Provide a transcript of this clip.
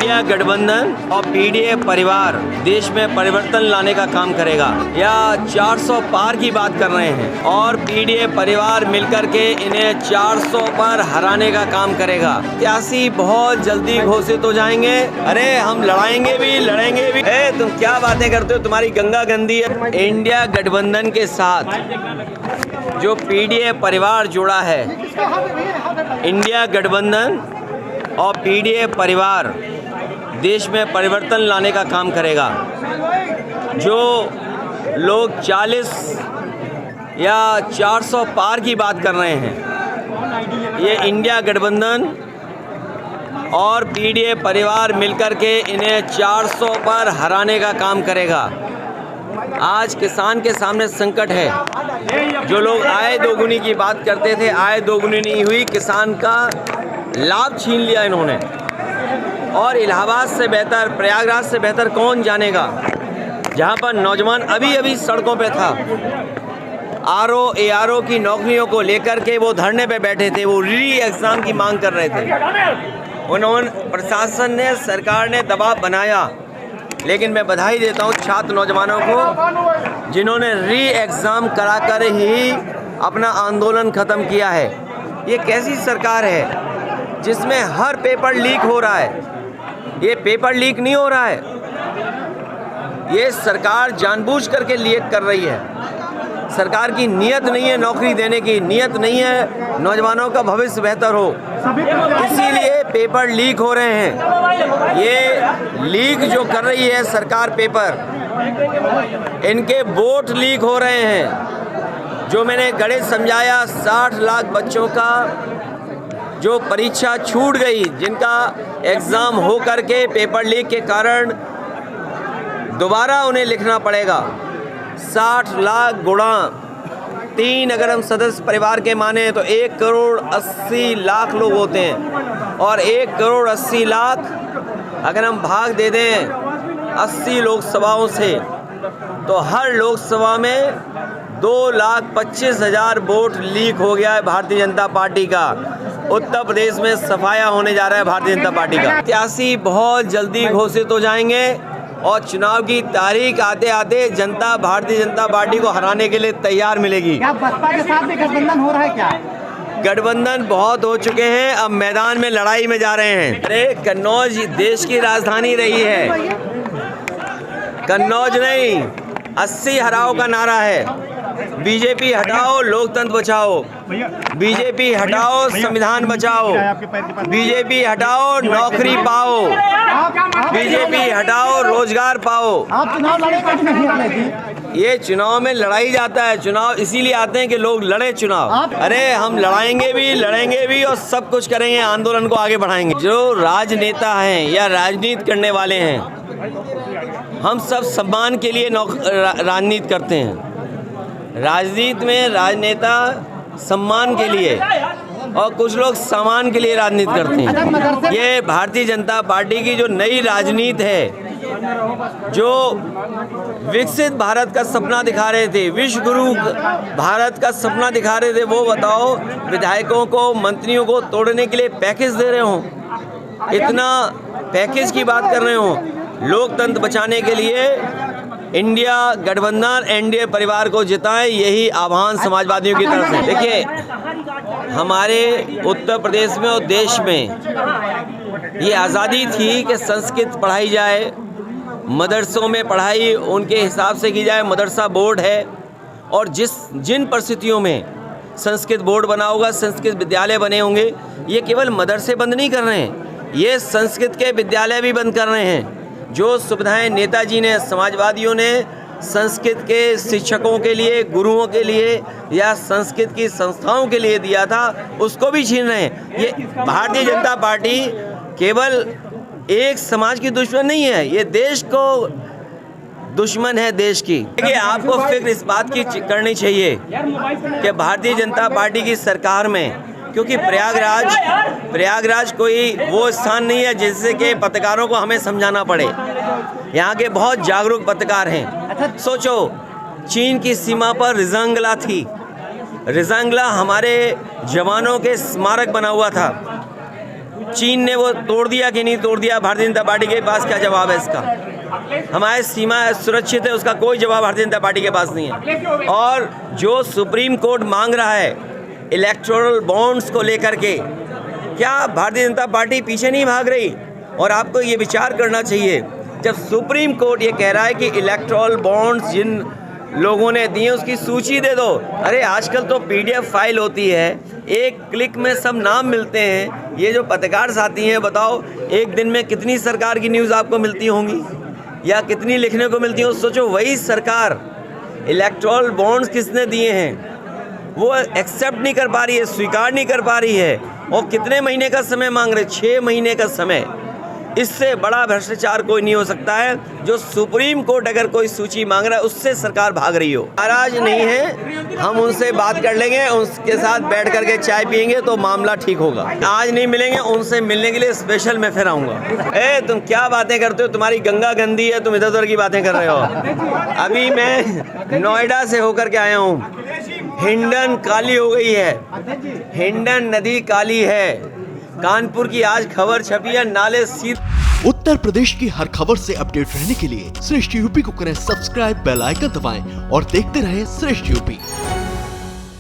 India गठबंधन और PDA परिवार देश में परिवर्तन लाने का काम करेगा। या 400 पार की बात कर रहे हैं और पीडीए परिवार मिलकर के इन्हें 400 पर हराने का काम करेगा। प्रत्याशी बहुत जल्दी घोषित हो जाएंगे। अरे हम लड़ाएंगे भी लड़ेंगे भी। तुम क्या बातें करते हो, तुम्हारी गंगा गंदी है। इंडिया गठबंधन के साथ जो पीडीए परिवार जुड़ा है, इंडिया गठबंधन और पीडीए परिवार देश में परिवर्तन लाने का काम करेगा। जो लोग 40 या 400 पार की बात कर रहे हैं, ये इंडिया गठबंधन और पीडीए परिवार मिलकर के इन्हें 400 पर हराने का काम करेगा। आज किसान के सामने संकट है। जो लोग आय दोगुनी की बात करते थे, आय दोगुनी नहीं हुई, किसान का लाभ छीन लिया इन्होंने। और इलाहाबाद से बेहतर, प्रयागराज से बेहतर कौन जानेगा, जहां पर नौजवान अभी अभी सड़कों पे था। आरओ एआरओ की नौकरियों को लेकर के वो धरने पे बैठे थे, वो री एग्ज़ाम की मांग कर रहे थे। उन्होंने, प्रशासन ने, सरकार ने दबाव बनाया। लेकिन मैं बधाई देता हूँ छात्र नौजवानों को, जिन्होंने री एग्ज़ाम करा कर ही अपना आंदोलन ख़त्म किया है। ये कैसी सरकार है जिसमें हर पेपर लीक हो रहा है? ये पेपर लीक नहीं हो रहा है, ये सरकार जानबूझ करके लीक कर रही है। सरकार की नीयत नहीं है नौकरी देने की, नीयत नहीं है नौजवानों का भविष्य बेहतर हो, इसीलिए पेपर लीक हो रहे हैं। ये लीक जो कर रही है सरकार पेपर, इनके वोट लीक हो रहे हैं। जो मैंने गणित समझाया, 60 लाख बच्चों का जो परीक्षा छूट गई, जिनका एग्ज़ाम हो करके पेपर लीक के कारण दोबारा उन्हें लिखना पड़ेगा। 60 लाख गुणा 3 अगर हम सदस्य परिवार के माने तो 1 करोड़ 80 लाख लोग होते हैं। और 1 करोड़ 80 लाख अगर हम भाग दे दें 80 लोकसभाओं से, तो हर लोकसभा में 2,25,000 वोट लीक हो गया है भारतीय जनता पार्टी का। उत्तर प्रदेश में सफाया होने जा रहा है भारतीय जनता पार्टी का। प्रत्याशी बहुत जल्दी घोषित हो जाएंगे और चुनाव की तारीख आते आते जनता भारतीय जनता पार्टी को हराने के लिए तैयार मिलेगी। क्या बसपा के साथ भी गठबंधन हो रहा है क्या? गठबंधन बहुत हो चुके हैं, अब मैदान में लड़ाई में जा रहे हैं। अरे कन्नौज देश की राजधानी रही है, कन्नौज नहीं, 80 हराओ का नारा है। बीजेपी हटाओ, लोकतंत्र बचाओ। बीजेपी हटाओ, संविधान बचाओ। बीजेपी हटाओ, नौकरी पाओ। बीजेपी हटाओ, रोजगार पाओ। आप चुनाव लड़े तो नहीं लड़े? ये चुनाव में लड़ाई जाता है। चुनाव इसीलिए आते हैं कि लोग लड़े चुनाव। अरे हम लड़ाएंगे भी लड़ेंगे भी और सब कुछ करेंगे, आंदोलन को आगे बढ़ाएंगे। जो राजनेता हैं या राजनीति करने वाले हैं, हम सब सम्मान के लिए राजनीति करते हैं। राजनीति में राजनेता सम्मान के लिए और कुछ लोग सामान के लिए राजनीति करते हैं। ये भारतीय जनता पार्टी की जो नई राजनीति है, जो विकसित भारत का सपना दिखा रहे थे, विश्व गुरु भारत का सपना दिखा रहे थे, वो बताओ विधायकों को, मंत्रियों को तोड़ने के लिए पैकेज दे रहे हो, इतना पैकेज की बात कर रहे हो। लोकतंत्र बचाने के लिए इंडिया गठबंधन एनडीए परिवार को जिताएं, यही आह्वान समाजवादियों की तरफ से। देखिए, हमारे उत्तर प्रदेश में और देश में ये आज़ादी थी कि संस्कृत पढ़ाई जाए, मदरसों में पढ़ाई उनके हिसाब से की जाए, मदरसा बोर्ड है। और जिन परिस्थितियों में संस्कृत बोर्ड बना होगा, संस्कृत विद्यालय बने होंगे, ये केवल मदरसे बंद नहीं कर रहे हैं, ये संस्कृत के विद्यालय भी बंद कर रहे हैं। जो सुविधाएं नेताजी ने, समाजवादियों ने संस्कृत के शिक्षकों के लिए, गुरुओं के लिए या संस्कृत की संस्थाओं के लिए दिया था, उसको भी छीन रहे हैं। ये भारतीय जनता पार्टी केवल एक समाज की दुश्मन नहीं है, ये देश को दुश्मन है, देश की। देखिए, आपको फिक्र इस बात की करनी चाहिए कि भारतीय जनता पार्टी की सरकार में, क्योंकि प्रयागराज कोई वो स्थान नहीं है जिससे कि पत्रकारों को हमें समझाना पड़े। यहाँ के बहुत जागरूक पत्रकार हैं। सोचो, चीन की सीमा पर रिजांगला थी, रिजांगला हमारे जवानों के स्मारक बना हुआ था। चीन ने वो तोड़ दिया कि नहीं तोड़ दिया, भारतीय जनता पार्टी के पास क्या जवाब है इसका? हमारी सीमा सुरक्षित है, उसका कोई जवाब भारतीय जनता पार्टी के पास नहीं है। और जो सुप्रीम कोर्ट मांग रहा है इलेक्टोरल बॉन्ड्स को लेकर के, क्या भारतीय जनता पार्टी पीछे नहीं भाग रही? और आपको ये विचार करना चाहिए, जब सुप्रीम कोर्ट ये कह रहा है कि इलेक्टोरल बॉन्ड्स जिन लोगों ने दिए उसकी सूची दे दो। अरे आजकल तो पीडीएफ फाइल होती है, एक क्लिक में सब नाम मिलते हैं। ये जो पत्रकार साथी हैं, बताओ एक दिन में कितनी सरकार की न्यूज़ आपको मिलती होंगी या कितनी लिखने को मिलती हो? सोचो, वही सरकार इलेक्टोरल बॉन्ड्स किसने दिए हैं वो एक्सेप्ट नहीं कर पा रही है, स्वीकार नहीं कर पा रही है। और कितने महीने का समय मांग रहे? 6 महीने का समय। इससे बड़ा भ्रष्टाचार कोई नहीं हो सकता है। जो सुप्रीम कोर्ट अगर कोई सूची मांग रहा है उससे सरकार भाग रही हो। नाराज नहीं है, हम उनसे बात कर लेंगे, उसके साथ बैठ करके चाय पियेंगे तो मामला ठीक होगा। आज नहीं मिलेंगे, उनसे मिलने के लिए स्पेशल मैं फिर आऊँगा। ए तुम क्या बातें करते हो? तुम्हारी गंगा गंदी है, तुम इधर उधर की बातें कर रहे हो। अभी मैं नोएडा से होकर के आया हूँ। हिंडन काली हो गई है, हिंडन नदी काली है। कानपुर की आज खबर छपी है, नाले सीधे। उत्तर प्रदेश की हर खबर से अपडेट रहने के लिए श्रेष्ठ यूपी को करें सब्सक्राइब, बेल आइकन दबाएं और देखते रहें श्रेष्ठ यूपी।